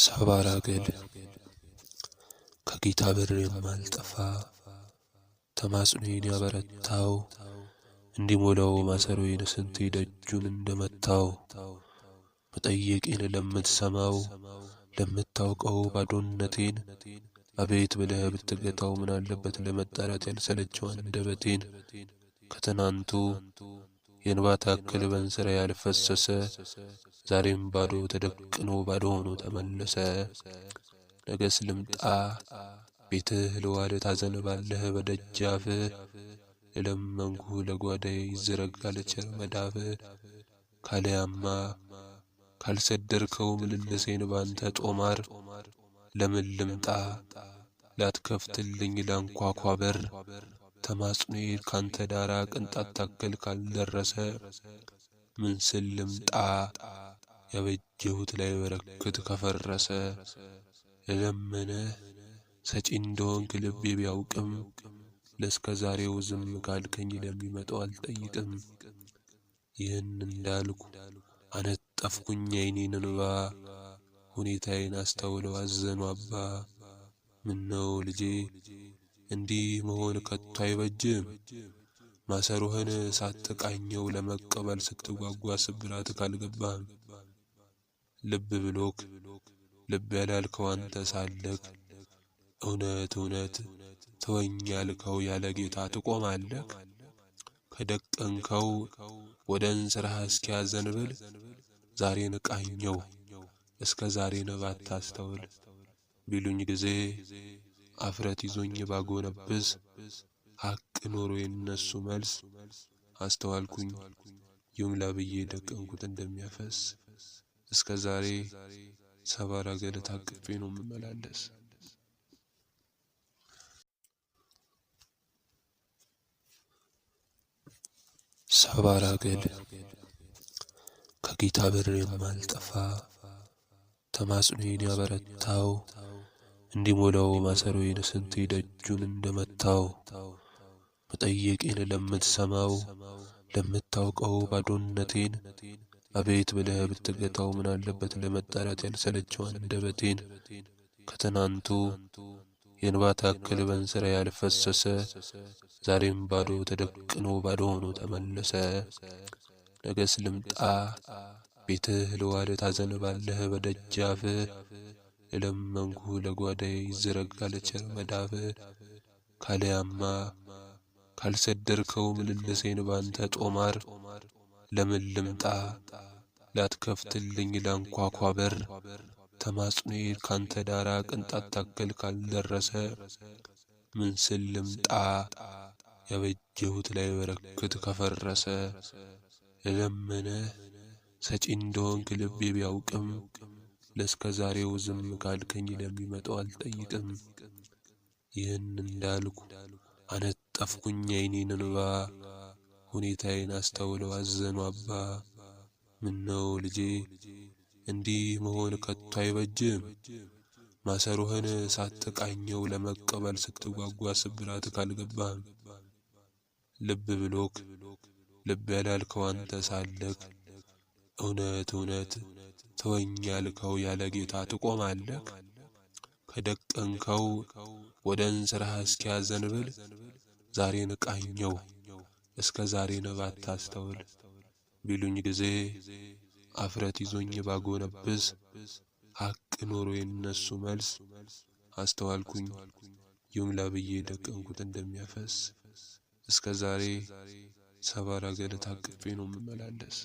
ሰባራ ገል ከጌታ በር የማልጠፋ ተማጽኖዬን ያበረታው እንዲሞላው ማሰሮዬን ስንቴ ደጁን እንደመታው መጠየቄን ለምትሰማው ለምታውቀው ባዶነቴን አቤት ብለህ ብትገታው ምን አለበት ለመጣራት ያልሰለቸው አንደበቴን ከትናንቱ የእንባ ታክል በእንስራ ያልፈሰሰ ዛሬም ባዶ ተደቅኖ ባዶ ሆኖ ተመለሰ። ነገስ ልምጣ ቤትህ ልዋል ታዘንባለህ በደጃፍህ ለለመንኩ ለጓዳዬ ይዘረጋል ቸር መዳፍህ ካለያማ ካልሰደርከው ምልልሴን ባንተ ጦማር ለምን ልምጣ ላትከፍትልኝ ላንኳኳ በር ተማጽኖዬ ካንተ ዳራ ቅንጣት ታክል ካልደረሰ ምን ስል ልምጣ ያበጀሁት ላይ በረከት ከፈረሰ ለለመነህ ሰጪ እንደሆንክ ልቤ ቢያውቅም ለእስከ ዛሬው ዝም ካልከኝ ለሚመጣው አልጠይቅም። ይህን እንዳልኩ አነጠፍኩኝ የዓይኔን እንባ ሁኔታዬን አስተውለው አዘኑ አባ። ምነው ልጄ እንዲህ መሆን ከቶ አይበጅም። ማሰሮህን ሳትቃኘው ለመቀበል ስትጓጓ ስብራት ካልገባህም ልብ ብሎክ ልብ ያላልከው አንተ ሳለክ እውነት እውነት ተወኝ ያልከው ያለ ጌታ ትቆማለህ። ከደቀንከው ወደ እንስራህ እስኪያዘንብል ዛሬን ቃኘው እስከ ዛሬን ባታስተውል ቢሉኝ ጊዜ አፍረት ይዞኝ ባጎነብስ ሐቅ ኖሮ የነሱ መልስ አስተዋልኩኝ ይምላ ብዬ ደቀንኩት እንደሚያፈስ እስከ ዛሬ ሰባራ ገል ታቅፌ ነው የምመላለስ። ሰባራ ገል ከጌታ በር የማልጠፋ ተማጽኖዬን ያበረታው እንዲሞላው ማሰሮዬን ስንቴ ደጁን እንደመታው መጠየቄን ለምትሰማው ለምታውቀው ባዶነቴን አቤት ብለህ ብትገታው ምን አለበት ለመጣራት ያልሰለቸው አንደበቴን ከትናንቱ የእንባ ታክል በእንስራ ያልፈሰሰ ዛሬም ባዶ ተደቅኖ ባዶ ሆኖ ተመለሰ። ነገስ ልምጣ ቤትህ ልዋል ታዘንባለህ በደጃፍህ ለለመንኩ ለጓዳዬ ይዘረጋል ቸር መዳፍህ ካለያማ ካልሰደርከው ምልልሴን ባንተ ጦማር ለምን ልምጣ ላትከፍትልኝ ላንኳኳ በር ተማጽኖዬ ካንተ ዳራ ቅንጣት ታክል ካልደረሰ ምን ስል ልምጣ ያበጀሁት ላይ በረከት ከፈረሰ ለለመነህ ሰጪ እንደሆንክ ልቤ ቢያውቅም ለእስከ ዛሬው ዝም ካልከኝ ለሚመጣው አልጠይቅም። ይህን እንዳልኩ አነጠፍኩኝ የዓይኔን እንባ ሁኔታዬን አስተውለው አዘኑ አባ። ምነው ልጄ እንዲህ መሆን ከቶ አይበጅም። ማሰሮህን ሳትቃኘው ለመቀበል ስትጓጓ ስብራት ካልገባህም ልብ ብሎክ ልብ ያላልከው አንተ ሳለክ እውነት እውነት ተወኝ ያልከው ያለ ጌታ ትቆማለህ። ከደቀንከው ወደ እንስራህ እስኪያዘንብል ዛሬን ቃኘው እስከ ዛሬን ባታስተውል ቢሉኝ ጊዜ አፍረት ይዞኝ ባጎነብስ ሐቅ ኖሮ የነሱ መልስ አስተዋልኩኝ ይምላ ብዬ ደቀንኩት እንደሚያፈስ እስከ ዛሬ ሰባራ ገል ታቅፌ ነው የምመላለስ።